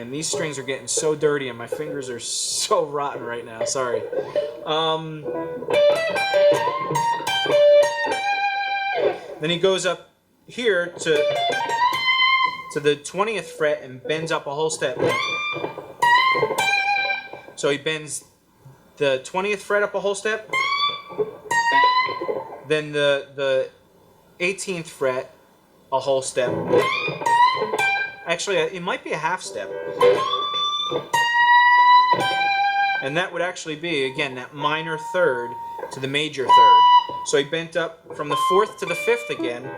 And these strings are getting so dirty, and my fingers are so rotten right now. Sorry. Then he goes up here to the 20th fret and bends up a whole step. So he bends the 20th fret up a whole step, then the 18th fret a whole step. Actually, it might be a half step. And that would actually be, again, that minor third to the major third. So he bent up from the 4th to the 5th again,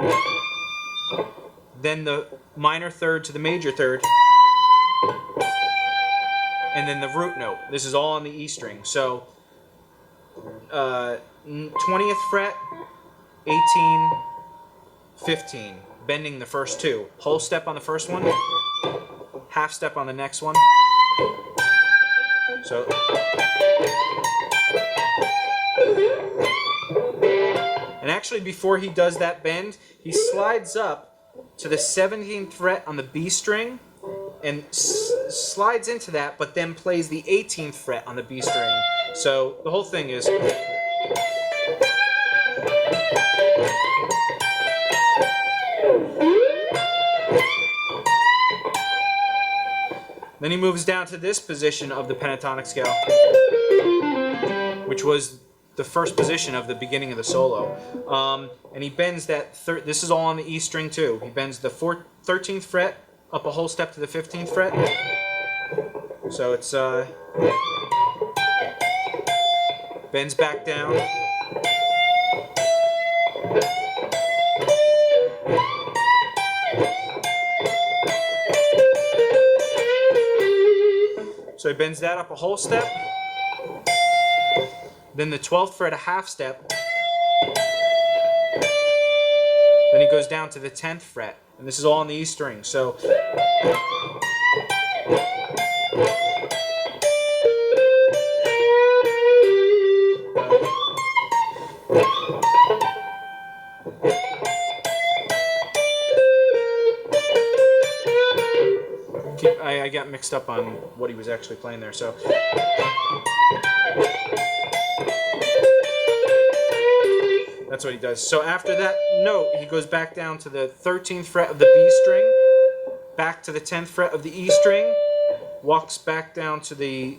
then the minor third to the major third, and then the root note. This is all on the E string. So 20th fret, 18, 15, bending the first two. Whole step on the first one, half step on the next one. So and actually before he does that bend, he slides up to the 17th fret on the B string and slides into that, but then plays the 18th fret on the B string. So the whole thing is then he moves down to this position of the pentatonic scale, which was the first position of the beginning of the solo. And he bends that, this is all on the E string too. He bends the 13th fret up a whole step to the 15th fret. So it's, bends back down. So he bends that up a whole step. Then the 12th fret a half step. Then he goes down to the 10th fret. And this is all on the E string. So I got mixed up on what he was actually playing there. So that's what he does. So after that note, he goes back down to the 13th fret of the B string, back to the 10th fret of the E string, walks back down to the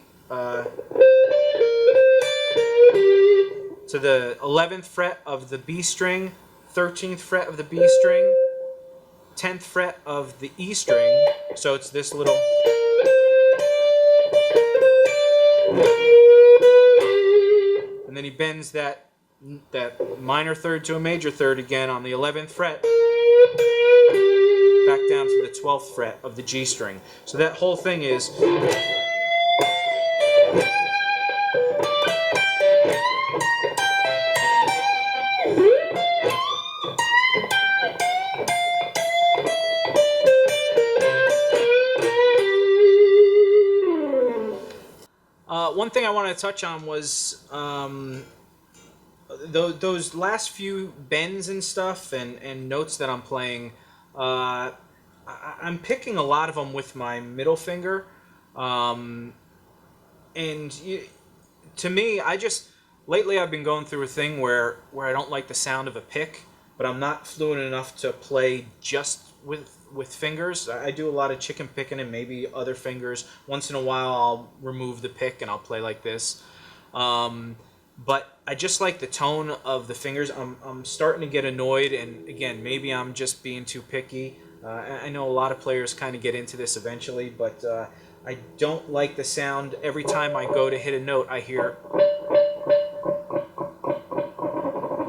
11th fret of the B string, 13th fret of the B string, 10th fret of the E string. So it's this little. And then he bends that minor third to a major third again on the 11th fret, back down to the 12th fret of the G string. So that whole thing is. One thing I wanted to touch on was those last few bends and stuff and notes that I'm playing. I'm picking a lot of them with my middle finger, and to me, lately I've been going through a thing where I don't like the sound of a pick, but I'm not fluent enough to play just with fingers. I do a lot of chicken picking and maybe other fingers. Once in a while I'll remove the pick and I'll play like this. But I just like the tone of the fingers. I'm starting to get annoyed, and again, maybe I'm just being too picky. I know a lot of players kind of get into this eventually, but I don't like the sound. Every time I go to hit a note, I hear...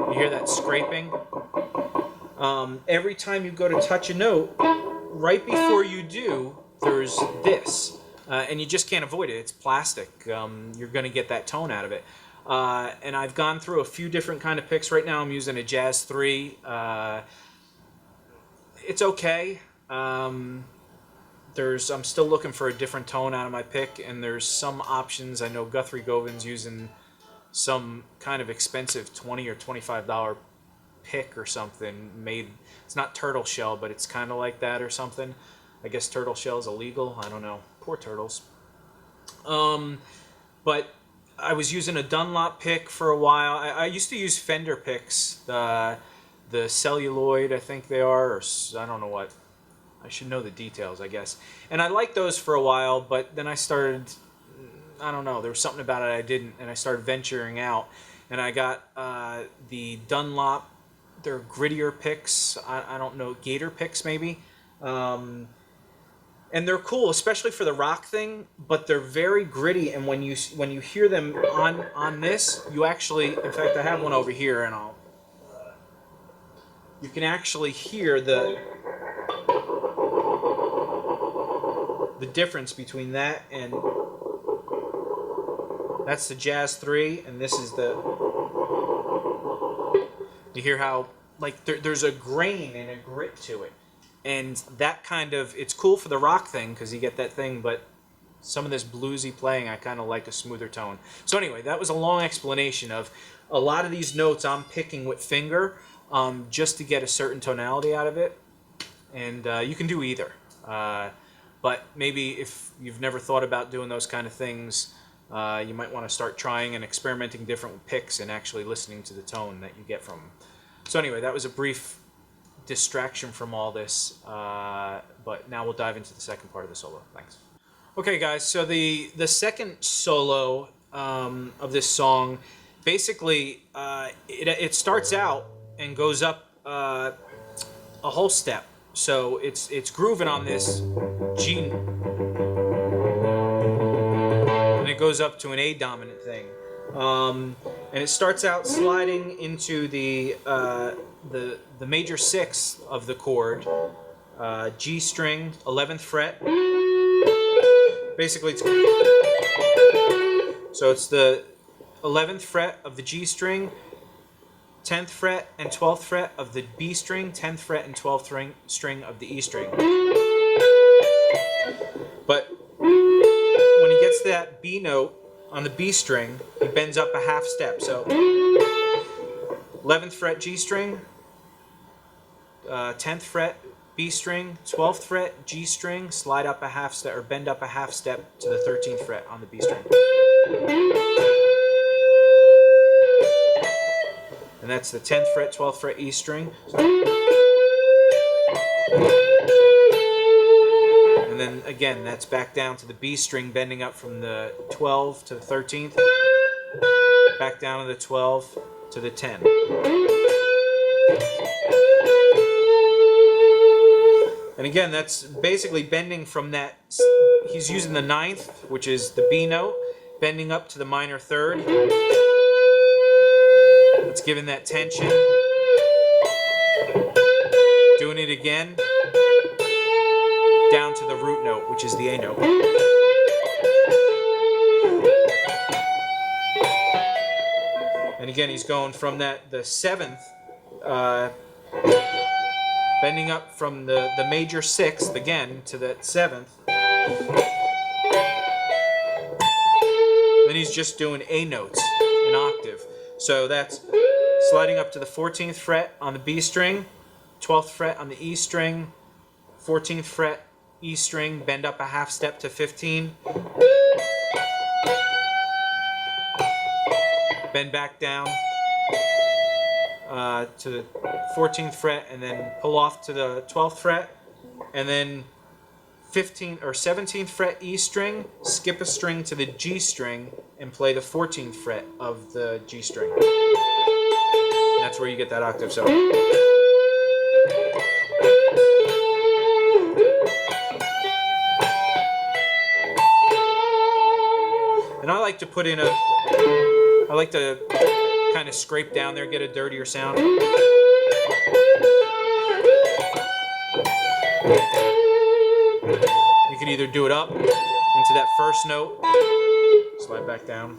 You hear that scraping? Every time you go to touch a note, right before you do, there's this. And you just can't avoid it. It's plastic. You're going to get that tone out of it. And I've gone through a few different kind of picks. Right now I'm using a Jazz 3. It's okay. I'm still looking for a different tone out of my pick, and there's some options. I know Guthrie Govin's using some kind of expensive $20 or $25 pick or something made. It's not turtle shell, but it's kind of like that or something. I guess turtle shell's illegal. I don't know. Poor turtles. But I was using a Dunlop pick for a while. I used to use Fender picks, the celluloid, I think they are, or I don't know what. I should know the details, I guess. And I liked those for a while, but then I started, I don't know, there was something about it I didn't, and I started venturing out. And I got the Dunlop, they're grittier picks, I don't know, Gator picks maybe. And they're cool, especially for the rock thing, but they're very gritty, and when you hear them on this, you actually, in fact, I have one over here, and you can actually hear the difference between that and that's the Jazz 3, and this is the. You hear how like there's a grain and a grit to it, and that kind of, it's cool for the rock thing because you get that thing, but some of this bluesy playing, I kind of like a smoother tone. So anyway, that was a long explanation of a lot of these notes I'm picking with finger just to get a certain tonality out of it, and you can do either. But maybe if you've never thought about doing those kind of things, you might want to start trying and experimenting different with picks and actually listening to the tone that you get from them. So anyway, that was a brief distraction from all this, but now we'll dive into the second part of the solo. Thanks. Okay, guys, so the second solo of this song, basically, it starts out and goes up a whole step. So it's grooving on this G, and it goes up to an A dominant thing, and it starts out sliding into the major 6th of the chord, G string, 11th fret. Basically, it's the 11th fret of the G string, 10th fret and 12th fret of the B string, 10th fret and 12th string of the E string. But when he gets to that B note on the B string, he bends up a half step. So 11th fret G string, 10th fret B string, 12th fret G string, slide up a half step, or bend up a half step to the 13th fret on the B string. And that's the 10th fret, 12th fret E string. And then again, that's back down to the B string, bending up from the 12 to the 13th, back down to the 12 to the 10. And again, that's basically bending from that, he's using the 9th, which is the B note, bending up to the minor 3rd. It's giving that tension. Doing it again. Down to the root note, which is the A note. And again, he's going from the 7th, bending up from the major 6th, again, to that 7th. Then he's just doing A notes, an octave. So that's sliding up to the 14th fret on the B string, 12th fret on the E string, 14th fret E string, bend up a half step to 15, bend back down to the 14th fret, and then pull off to the 12th fret, and then 15th or 17th fret E string, skip a string to the G string, and play the 14th fret of the G string. And that's where you get that octave. So. And I like to put in I like to kind of scrape down there, get a dirtier sound. You can either do it up into that first note, slide back down.